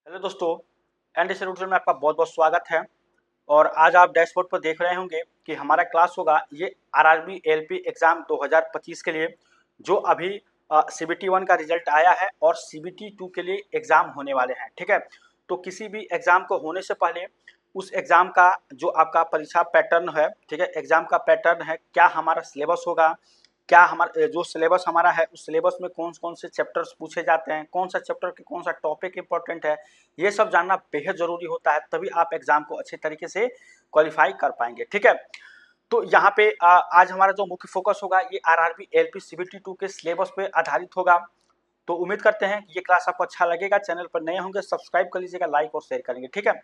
Hello दोस्तों, NDC tutorial में आपका बहुत बहुत स्वागत है। और आज आप डैशबोर्ड पर देख रहे होंगे कि हमारा क्लास होगा ये आरआरबी एलपी एग्ज़ाम 2025 के लिए, जो अभी सीबीटी 1 का रिजल्ट आया है और सीबीटी 2 के लिए एग्ज़ाम होने वाले हैं। ठीक है, तो किसी भी एग्ज़ाम को होने से पहले उस एग्ज़ाम का जो आपका परीक्षा पैटर्न है, ठीक है, एग्ज़ाम का पैटर्न है, क्या हमारा सिलेबस होगा, क्या हमारा जो सिलेबस हमारा है उस सिलेबस में कौन कौन से चैप्टर्स पूछे जाते हैं, कौन सा चैप्टर के कौन सा टॉपिक इंपॉर्टेंट है, ये सब जानना बेहद ज़रूरी होता है, तभी आप एग्ज़ाम को अच्छे तरीके से क्वालिफाई कर पाएंगे। ठीक है, तो यहाँ पे आज हमारा जो मुख्य फोकस होगा ये आरआरबी एलपी सीबीटी 2 के सिलेबस पे आधारित होगा। तो उम्मीद करते हैं कि ये क्लास आपको अच्छा लगेगा। चैनल पर नए होंगे सब्सक्राइब कर लीजिएगा, लाइक और शेयर करेंगे। ठीक है,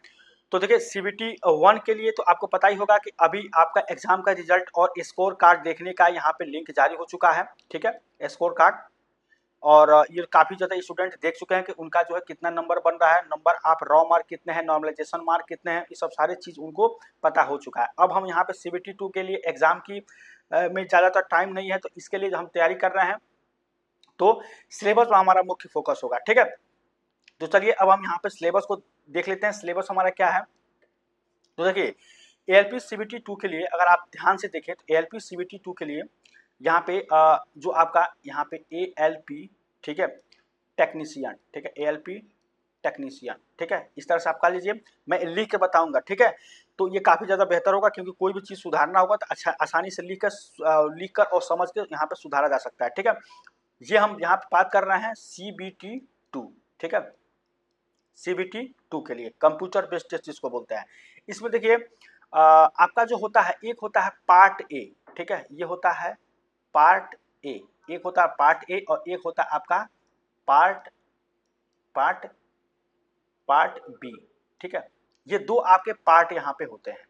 तो देखिए सीबीटी 1 के लिए तो आपको पता ही होगा कि अभी आपका एग्जाम का रिजल्ट और स्कोर कार्ड देखने का यहाँ पे लिंक जारी हो चुका है। ठीक है, स्कोर कार्ड, और ये काफ़ी ज़्यादा स्टूडेंट देख चुके हैं कि उनका जो है कितना नंबर बन रहा है, नंबर आप रॉ मार्क कितने हैं, नॉर्मलाइजेशन मार्क कितने हैं, ये सब सारी चीज़ उनको पता हो चुका है। अब हम यहाँ पे सीबीटी 2 के लिए एग्जाम की में ज़्यादातर टाइम नहीं है, तो इसके लिए जो हम तैयारी कर रहे हैं तो सिलेबस पर हमारा मुख्य फोकस होगा। ठीक है, तो चलिए अब हम यहाँ पे सिलेबस को देख लेते हैं। सिलेबस हमारा क्या है, तो देखिए एएलपी सीबीटी 2 के लिए अगर आप ध्यान से देखें तो एएलपी सीबीटी 2 के लिए यहाँ पे जो आपका यहाँ पे एएलपी, ठीक है, टेक्नीशियन, ठीक है, एएलपी टेक्नीशियन, ठीक है, इस तरह से आप कर लीजिए। मैं लिख के बताऊंगा, ठीक है, तो ये काफ़ी ज़्यादा बेहतर होगा क्योंकि कोई भी चीज़ सुधारना होगा तो अच्छा आसानी से लिख कर और समझ के यहाँ पे सुधारा जा सकता है। ठीक है, ये हम यहाँ पे बात कर रहे हैं सीबीटी 2, ठीक है, सीबीटी 2 के लिए कंप्यूटर बेस्ड टेस्ट जिसको बोलते हैं। इसमें देखिए आपका जो होता है, एक होता है पार्ट ए, ठीक है, ये होता है पार्ट ए, एक होता है पार्ट ए और एक होता है आपका पार्ट पार्ट पार्ट बी। ठीक है, ये दो आपके पार्ट यहाँ पे होते हैं।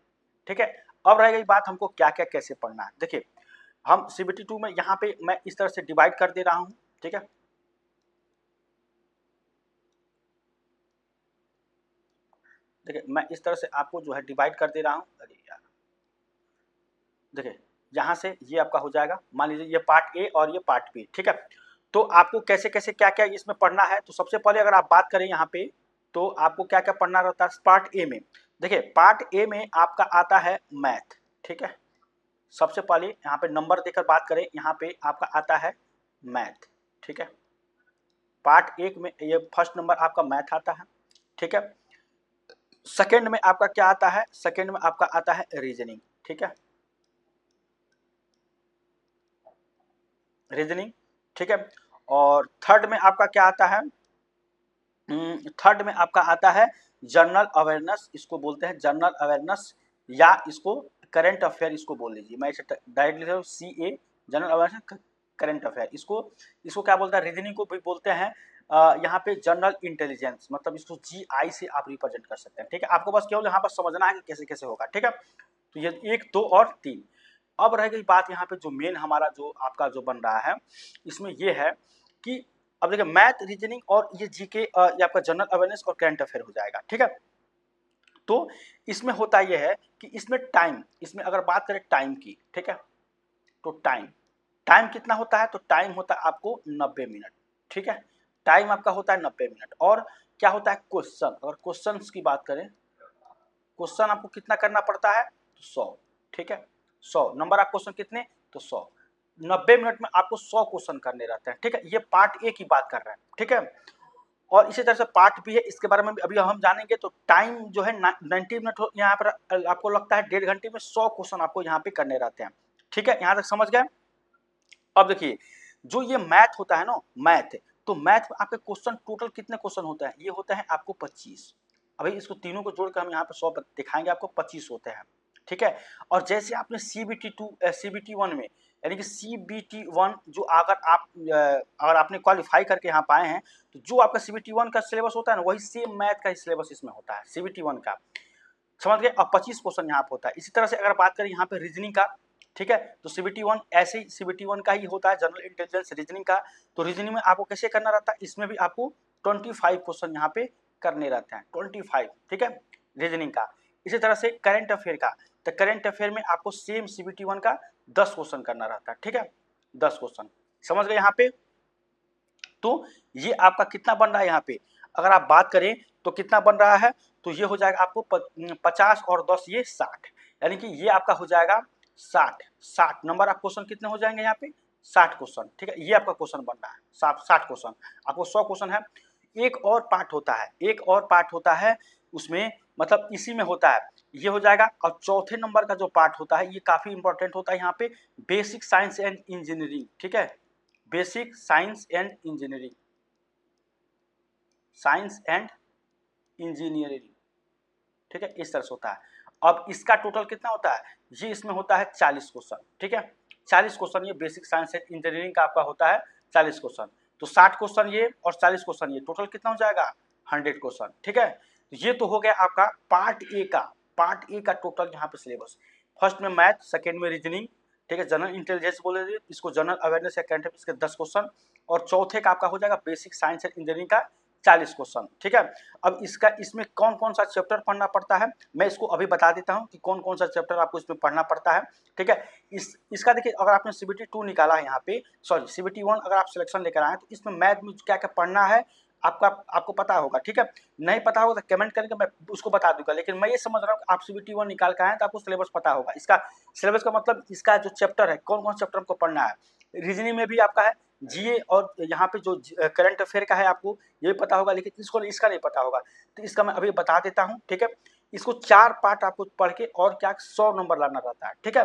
ठीक है, अब रह गई बात हमको क्या क्या कैसे पढ़ना है। देखिए हम सीबीटी 2 में यहाँ पे मैं इस तरह से डिवाइड कर दे रहा हूँ। ठीक है, देखिए मैं इस तरह से आपको जो है डिवाइड कर दे रहा हूँ। अरे यार, देखिए यहाँ से ये आपका हो जाएगा, मान लीजिए ये पार्ट ए और ये पार्ट बी। ठीक है, तो आपको कैसे कैसे क्या क्या इसमें पढ़ना है, तो सबसे पहले अगर आप बात करें यहाँ पे तो आपको क्या क्या पढ़ना रहता है पार्ट ए में। देखिए पार्ट ए में आपका आता है मैथ। ठीक है, सबसे पहले यहाँ पे नंबर देकर बात करें, यहाँ पे आपका आता है मैथ। ठीक है, पार्ट एक में ये फर्स्ट नंबर आपका मैथ आता है। ठीक है, सेकेंड में आपका क्या आता है, सेकेंड में आपका आता है रीजनिंग। ठीक है, रीजनिंग। ठीक है, और थर्ड में आपका क्या आता है, थर्ड में आपका आता है जनरल अवेयरनेस, इसको बोलते हैं जनरल अवेयरनेस, या इसको करंट अफेयर इसको बोल लीजिए। मैं इसे डायरेक्ट लिख रहा हूँ CA, general awareness current affair. इसको इसको क्या बोलते हैं, रीजनिंग को भी बोलते हैं यहाँ पे जनरल इंटेलिजेंस, मतलब इसको GI से आप रिप्रेजेंट कर सकते हैं। ठीक है, आपको बस केवल यहाँ पर समझना है कि कैसे कैसे होगा। ठीक है, तो ये 1, 2 और 3। अब रह गई बात यहाँ पे जो मेन हमारा जो आपका जो बन रहा है, इसमें ये है कि अब देखिए मैथ, रीजनिंग और ये जीके, ये आपका जनरल अवेयरनेस और करंट अफेयर हो जाएगा। ठीक है, तो इसमें होता यह है कि इसमें टाइम, इसमें अगर बात करें टाइम की, ठीक है, तो टाइम टाइम कितना होता है, तो टाइम होता है आपको 90 मिनट। ठीक है, टाइम आपका होता है 90 मिनट। और क्या होता है क्वेश्चन, अगर क्वेश्चन की बात करें, क्वेश्चन आपको कितना करना पड़ता है, तो 100। ठीक है, 100 नंबर आप क्वेश्चन कितने, तो 100, 90 मिनट में आपको 100 क्वेश्चन करने रहते हैं। ठीक है, ये पार्ट ए की बात कर रहे हैं। ठीक है, और इसी तरह से पार्ट बी है, इसके बारे में भी अभी हम जानेंगे। तो टाइम जो है 90 मिनट यहाँ पर आपको लगता है 1.5 घंटे में 100 क्वेश्चन आपको यहाँ पे करने रहते हैं। ठीक है, यहाँ तक समझ गए। अब देखिए जो ये मैथ होता है ना, मैथ, तो मैथ में आपके क्वेश्चन टोटल कितने क्वेश्चन होते हैं, ये होते हैं आपको 25। अभी इसको तीनों को जोड़कर हम यहाँ पे 100 दिखाएंगे, आपको 25 होते हैं। ठीक है, और जैसे आपने सीबीटी 1 में, यानी कि सीबीटी 1 जो अगर आपने क्वालिफाई करके यहाँ पाए हैं, तो जो आपका सीबीटी 1 का सिलेबस होता है ना, वही सेम मैथ का ही सिलेबस इसमें होता है सीबीटी 1 का। समझ गए, अब 25 क्वेश्चन यहाँ पे होता है। इसी तरह से अगर बात करें यहाँ पे रीजनिंग का, ठीक है, तो सीबीटी 1 ऐसे ही सीबीटी 1 का ही होता है, जनरल इंटेलिजेंस रीजनिंग का। तो रीजनिंग में आपको कैसे करना रहता है, इसमें भी आपको 25 क्वेश्चन यहाँ पे करने रहते हैं, 25। ठीक है, रीजनिंग का। इसी तरह से करंट अफेयर का, तो करंट अफेयर में आपको सेम सीबीटी 1 का 10 क्वेश्चन करना रहता है। ठीक है, 10 क्वेश्चन। समझ गए यहाँ पे, तो ये आपका कितना बन रहा है यहाँ पे, अगर आप बात करें तो कितना बन रहा है, तो ये हो जाएगा आपको 50 और 10 ये 60, यानी कि ये आपका हो जाएगा 60 नंबर। आप क्वेश्चन कितने हो जाएंगे यहाँ पे 60 क्वेश्चन, ठीक है। ये आपका क्वेश्चन बन रहा है 60 क्वेश्चन, आपको 100 क्वेश्चन है। एक और पार्ट होता है उसमें, मतलब इसी में होता है, ये हो जाएगा। और चौथे नंबर का जो पार्ट होता है ये काफी इंपॉर्टेंट होता है यहाँ पे, बेसिक साइंस एंड इंजीनियरिंग, ठीक है। Basic science and engineering, science and engineering, ठीक है, इस तरह से होता है। अब इसका टोटल कितना होता है, ये इसमें होता है 40 क्वेश्चन, ठीक है। 40 क्वेश्चन ये बेसिक साइंस एंड इंजीनियरिंग का आपका होता है 40 क्वेश्चन। तो 60 क्वेश्चन ये और 40 क्वेश्चन ये, टोटल कितना हो जाएगा 100 क्वेश्चन, ठीक है। तो ये तो हो गया आपका पार्ट ए का टोटल यहाँ पे सिलेबस। फर्स्ट में मैथ, सेकेंड में रीजनिंग, ठीक है, जनरल इंटेलिजेंस बोले थे इसको, जनरल अवेयरनेस या करंट अफेयर्स के 10 क्वेश्चन, और चौथे का आपका हो जाएगा बेसिक साइंस एंड इंजीनियरिंग का 40 क्वेश्चन, ठीक है। अब इसमें कौन कौन सा चैप्टर पढ़ना पड़ता है, मैं इसको अभी बता देता हूं कि कौन कौन सा चैप्टर आपको इसमें पढ़ना पड़ता है, ठीक है। इसका देखिए, अगर आपने CBT 2 निकाला है यहाँ पे, सॉरी CBT 1 अगर आप सिलेक्शन लेकर आए तो इसमें मैथ में क्या क्या पढ़ना है आपको पता होगा, ठीक है। नहीं पता होगा तो कमेंट करके मैं उसको बता दूंगा, लेकिन मैं ये समझ रहा हूँ कि आप CBT 1 निकाल कर आए तो आपको सिलेबस पता होगा। इसका सिलेबस का मतलब इसका जो चैप्टर है, कौन कौन चैप्टर आपको पढ़ना है। रीजनिंग में भी आपका है GA, और यहाँ पे जो करंट अफेयर का है आपको ये पता होगा, लेकिन इसका नहीं पता होगा, तो इसका मैं अभी बता देता हूँ, ठीक है। इसको 4 पार्ट आपको पढ़ के और क्या 100 नंबर लाना रहता है, ठीक है।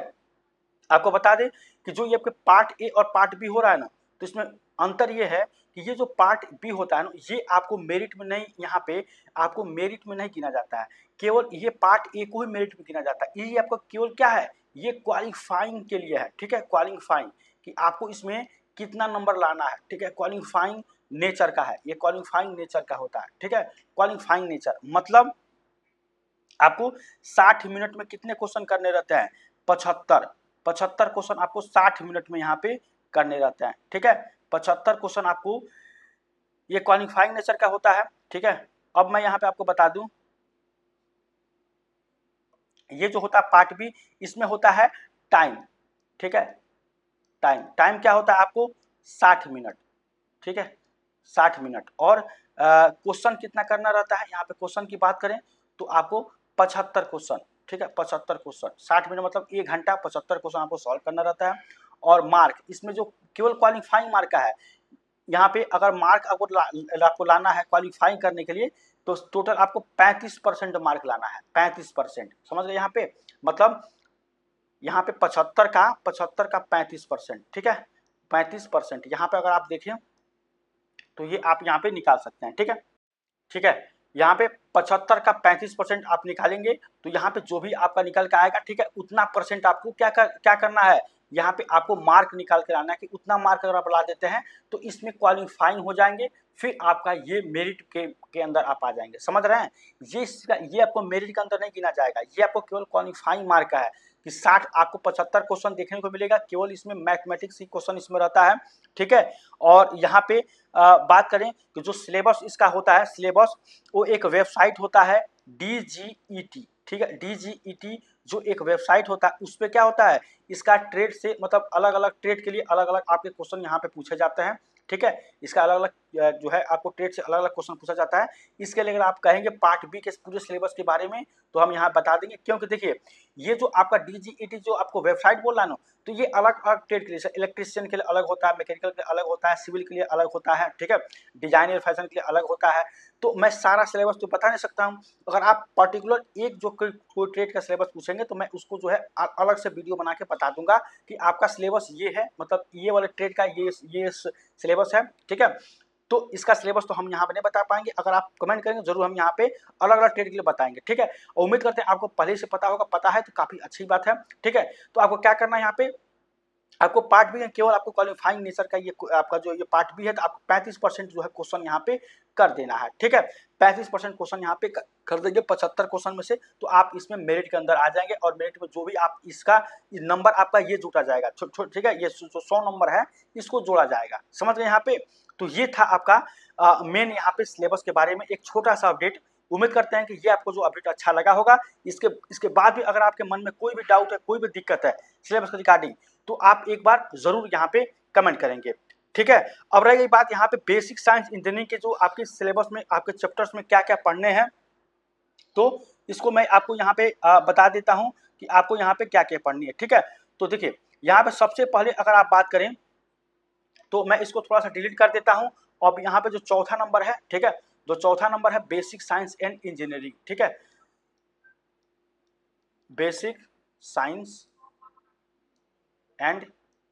आपको बता दें कि जो ये आपके पार्ट ए और पार्ट बी हो रहा है ना, तो इसमें अंतर ये है कि ये जो पार्ट बी होता है ना, ये आपको मेरिट में नहीं, यहाँ पे आपको मेरिट में नहीं गिना जाता है, केवल ये पार्ट ए को ही मेरिट में गिना जाता है। ये आपको केवल क्या है, ये क्वालिफाइंग के लिए है, ठीक है, क्वालिफाइंग, कि आपको इसमें कितना नंबर लाना है, ठीक है। क्वालिफाइंग नेचर का है, ये क्वालिफाइंग नेचर का होता है, ठीक है। क्वालिफाइंग नेचर मतलब आपको 60 मिनट में कितने क्वेश्चन करने रहते हैं, 75 क्वेश्चन आपको 60 मिनट में यहाँ पे करने रहते हैं, ठीक है। 75 क्वेश्चन आपको ये क्वालिफाइंग नेचर का होता है, ठीक है। अब मैं यहाँ पे आपको बता दूं, ये जो होता है पार्ट बी, इसमें होता है टाइम, ठीक है। टाइम क्या होता है आपको 60 मिनट, ठीक है, 60 मिनट। और क्वेश्चन कितना करना रहता है, यहाँ पे क्वेश्चन की बात करें तो आपको 75 क्वेश्चन, ठीक है, 75 क्वेश्चन 60 मिनट मतलब 1 घंटा, 75 क्वेश्चन आपको सॉल्व करना रहता है। और मार्क इसमें जो केवल क्वालिफाइंग मार्क का है, यहाँ पे अगर मार्क आपको लाना है क्वालिफाइंग करने के लिए, तो टोटल आपको 35% मार्क लाना है, 35%, समझ गए यहाँ पे, मतलब यहाँ पे 75 का 35%, ठीक है, 35%। यहाँ पे अगर आप देखें तो ये आप यहाँ पे निकाल सकते हैं, ठीक है, ठीक है। यहाँ पे 75 का 35% आप निकालेंगे तो यहाँ पे जो भी आपका निकल के आएगा, ठीक है, उतना परसेंट आपको क्या करना है, यहाँ पे आपको मार्क निकाल कर आना है कि उतना मार्क अगर आप ला देते हैं तो इसमें क्वालिफाइंग हो जाएंगे, फिर आपका ये मेरिट के अंदर आप आ जाएंगे, समझ रहे हैं। ये आपको मेरिट के अंदर नहीं गिना जाएगा, ये आपको केवल क्वालिफाइंग मार्क का है कि 60 आपको 75 क्वेश्चन देखने को मिलेगा, केवल इसमें मैथमेटिक्स की क्वेश्चन इसमें रहता है, ठीक है। और यहाँ पे बात करें कि जो सिलेबस इसका होता है, सिलेबस वो एक वेबसाइट होता है DGET, ठीक है, DGET जो एक वेबसाइट होता है, उस पर क्या होता है, इसका ट्रेड से मतलब अलग अलग ट्रेड के लिए अलग अलग आपके क्वेश्चन यहाँ पे पूछे जाते हैं, ठीक है। इसका अलग अलग जो है आपको ट्रेड से अलग अलग क्वेश्चन पूछा जाता है। इसके लिए अगर आप कहेंगे पार्ट बी के पूरे सिलेबस के बारे में तो हम यहाँ बता देंगे, क्योंकि देखिए ये जो आपका DGET जो आपको वेबसाइट बोल रहा है ना, तो ये अलग अलग ट्रेड के लिए, इलेक्ट्रिशियन के लिए अलग होता है, मैकेनिकल के लिए अलग होता है, सिविल के लिए अलग होता है, ठीक है, डिजाइनर फैशन के लिए अलग होता है। तो मैं सारा सिलेबस तो बता नहीं सकता हूँ, अगर आप पर्टिकुलर एक जो कोई ट्रेड का सिलेबस पूछेंगे तो मैं उसको जो है अलग से वीडियो बना के बता दूंगा कि आपका सिलेबस ये है, मतलब ये वाले ट्रेड का ये सिलेबस है, ठीक है। तो इसका सिलेबस तो हम यहाँ पे नहीं बता पाएंगे, अगर आप कमेंट करेंगे जरूर हम यहाँ पे अलग अलग ट्रेड के लिए बताएंगे, ठीक है। और उम्मीद करते हैं आपको पहले से पता होगा, पता है तो काफी अच्छी बात है, ठीक है। तो आपको क्या करना है, यहाँ पे आपको पार्ट बी है, केवल आपको क्वालिफाइंग नेचर का ये आपका जो ये पार्ट बी है, तो आपको 35% जो है क्वेश्चन यहाँ पे कर देना है, ठीक है। 35% क्वेश्चन यहाँ पे कर देंगे 75 क्वेश्चन में से, तो आप इसमें मेरिट के अंदर आ जाएंगे। और मेरिट में जो भी आप इसका नंबर आपका ये जुटा जाएगा, ठीक है, ये जो 100 नंबर है इसको जोड़ा जाएगा, समझ गए यहाँ पे। तो ये था आपका मेन यहाँ पे सिलेबस के बारे में एक छोटा सा अपडेट। उम्मीद करते हैं कि ये आपको जो अपडेट अच्छा लगा होगा। इसके बाद भी अगर आपके मन में कोई भी डाउट है, कोई भी दिक्कत है सिलेबस के रिगार्डिंग, तो आप एक बार जरूर यहाँ पे कमेंट करेंगे, ठीक। ठीक है। अब रह गई बात यहाँ पे बेसिक साइंस इंजीनियरिंग के जो आपके सिलेबस में आपके चैप्टर्स में क्या क्या पढ़ने हैं, तो इसको मैं आपको यहाँ पे बता देता हूँ कि आपको यहाँ पे क्या क्या पढ़नी है, ठीक है। तो देखिए यहाँ पे सबसे पहले अगर आप बात करें तो मैं इसको थोड़ा सा डिलीट कर देता हूँ। और यहाँ पे जो चौथा नंबर है, ठीक है, जो चौथा नंबर है बेसिक साइंस एंड इंजीनियरिंग, ठीक है, बेसिक साइंस एंड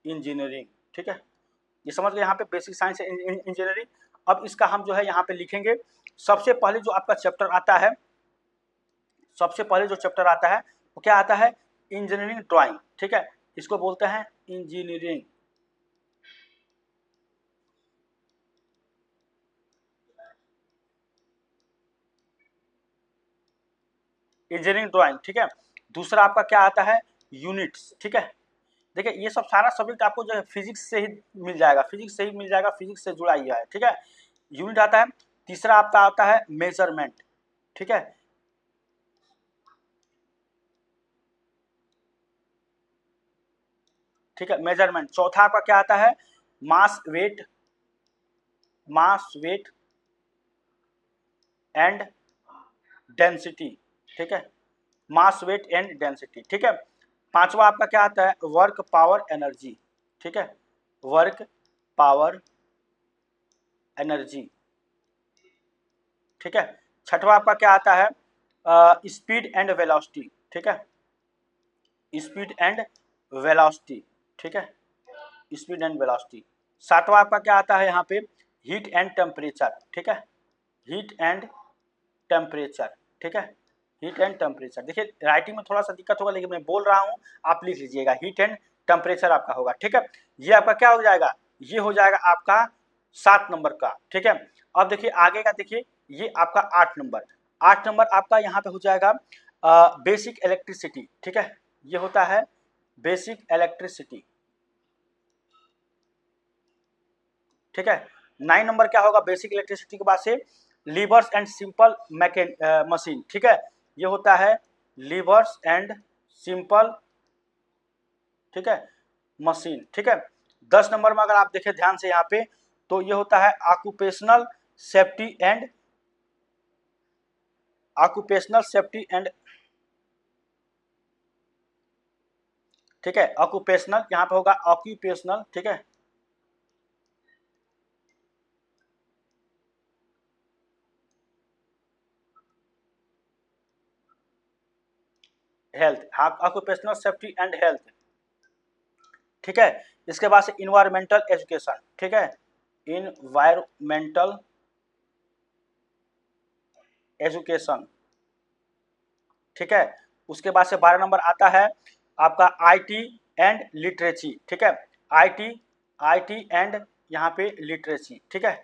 इंजीनियरिंग, ठीक है, ये समझ गए यहाँ पे बेसिक साइंस एंड इंजीनियरिंग। अब इसका हम जो है यहाँ पे लिखेंगे, सबसे पहले जो आपका चैप्टर आता है, सबसे पहले जो चैप्टर आता है वो क्या आता है, इंजीनियरिंग ड्राइंग, ठीक है, इसको बोलते हैं इंजीनियरिंग इंजीनियरिंग ड्राइंग, ठीक है। दूसरा आपका क्या आता है, यूनिट्स, ठीक है। देखिए ये सब सारा सब्जेक्ट आपको जो है फिजिक्स से ही मिल जाएगा, फिजिक्स से ही मिल जाएगा, फिजिक्स से जुड़ा ही है, ठीक है। यूनिट आता है। तीसरा आपका आता है मेजरमेंट, ठीक है, ठीक है, मेजरमेंट। चौथा आपका क्या आता है, mass weight, mass weight and density, ठीक है, मास वेट एंड डेंसिटी, ठीक है। पांचवा आपका क्या आता है, वर्क पावर एनर्जी, ठीक है, वर्क पावर एनर्जी, ठीक है। छठवा आपका क्या आता है, स्पीड एंड वेलोसिटी, ठीक है, स्पीड एंड वेलोसिटी, ठीक है, स्पीड एंड वेलोसिटी। सातवां आपका क्या आता है यहाँ पे, हीट एंड टेम्परेचर, ठीक है, हीट एंड टेम्परेचर, ठीक है, हीट एंड टेम्परेचर। देखिए राइटिंग में थोड़ा सा दिक्कत होगा लेकिन मैं बोल रहा हूँ, आप लिख लीजिएगा, हीट एंड टेम्परेचर आपका होगा, ठीक है। ये आपका क्या हो जाएगा, ये हो जाएगा आपका 7 नंबर का, ठीक है। अब देखिए आगे का, देखिए ये आपका 8 नंबर, 8 नंबर आपका यहाँ पे हो जाएगा बेसिक इलेक्ट्रिसिटी, ठीक है, ये होता है बेसिक इलेक्ट्रिसिटी, ठीक है। 9 नंबर क्या होगा, बेसिक इलेक्ट्रिसिटी के बाद से लीवर्स एंड सिंपल मशीन, ठीक है, ये होता है लीवर्स एंड सिंपल, ठीक है, मशीन, ठीक है। 10 नंबर में अगर आप देखें ध्यान से यहाँ पे, तो ये होता है occupational safety and, occupational safety and, ठीक है, ऑक्यूपेशनल यहाँ पे होगा ऑक्यूपेशनल, ठीक है, health, occupational safety and health, ठीक है। इसके बाद से इन्वायरमेंटल एजुकेशन, ठीक है, इन्वायरमेंटल एजुकेशन, ठीक है। उसके बाद से 12 नंबर आता है आपका आईटी एंड लिटरेसी, ठीक है, आईटी, आईटी एंड यहाँ पे लिटरेसी, ठीक है,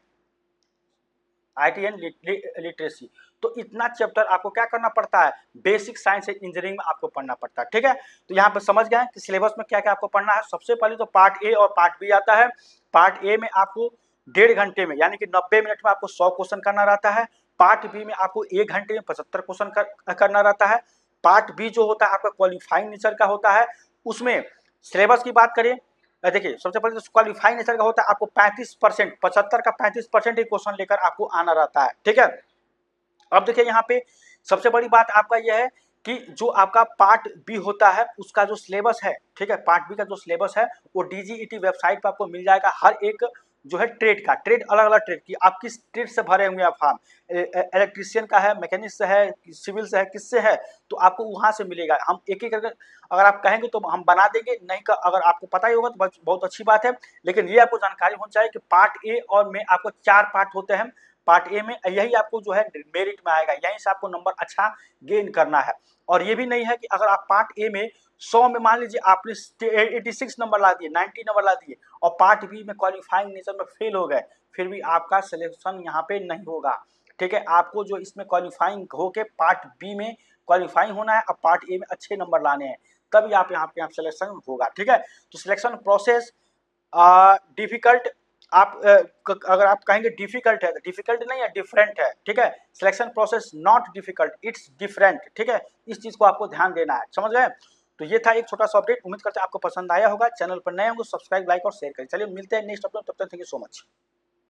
आईटी एंड लिटरेसी। तो इतना चैप्टर आपको क्या करना पड़ता है, बेसिक साइंस एंड इंजीनियरिंग में आपको पढ़ना पड़ता है, ठीक है। तो यहाँ पे समझ गए कि सिलेबस में क्या क्या आपको पढ़ना है। सबसे पहले तो पार्ट ए और पार्ट बी आता है। पार्ट ए में आपको 1.5 घंटे में यानी कि 90 मिनट में आपको 100 क्वेश्चन करना रहता है। पार्ट बी में आपको 1 घंटे में 75 क्वेश्चन करना रहता है। पार्ट बी जो होता है आपका क्वालिफाइंग नेचर का होता है। उसमें सिलेबस की बात करें, देखिए सबसे पहले तो क्वालिफाइंग नेचर का होता है, आपको 35%, 75 का 35% ही क्वेश्चन लेकर आपको आना रहता है, ठीक है। अब देखिए यहाँ पे सबसे बड़ी बात आपका यह है कि जो आपका पार्ट बी होता है उसका जो सिलेबस है, ठीक है, पार्ट बी का जो सिलेबस है वो डीजीईटी वेबसाइट पर आपको मिल जाएगा। हर एक जो है ट्रेड का, ट्रेड अलग अलग ट्रेड की, आप किस ट्रेड से भरे हुए हैं फॉर्म, इलेक्ट्रिशियन का है, मैकेनिक से है, सिविल से है, किससे है, तो आपको वहां से मिलेगा। हम एक एक करके अगर आप कहेंगे तो हम बना देंगे, नहीं का अगर आपको पता ही होगा तो बहुत अच्छी बात है। लेकिन ये आपको जानकारी होनी चाहिए कि पार्ट ए और में आपको 4 पार्ट होते हैं। पार्ट ए में यही आपको जो है मेरिट में आएगा, यहीं से आपको नंबर अच्छा गेन करना है। और ये भी नहीं है कि अगर आप पार्ट ए में 100 में मान लीजिए आपने 86 नंबर ला दिए, 90 नंबर ला दिए और पार्ट बी में क्वालिफाइंग नेचर में फेल हो गए, फिर भी आपका सिलेक्शन यहाँ पे नहीं होगा, ठीक है। आपको जो इसमें क्वालिफाइंग होके पार्ट बी में क्वालिफाइंग होना है और पार्ट ए में अच्छे नंबर लाने हैं, तभी आप यहाँ पे सिलेक्शन होगा, ठीक है। तो सिलेक्शन प्रोसेस डिफिकल्ट, आप अगर आप कहेंगे डिफिकल्ट है तो डिफिकल्ट नहीं है, डिफरेंट है, ठीक है। Selection process not difficult, it's different, ठीक है। इस चीज को आपको ध्यान देना है, समझ गए। तो ये था एक छोटा सा अपडेट, उम्मीद करते हैं आपको पसंद आया होगा। चैनल पर नए होंगे सब्सक्राइब, लाइक और शेयर करें। चलिए मिलते हैं नेक्स्ट अपडेट, तब तक थैंक यू सो मच।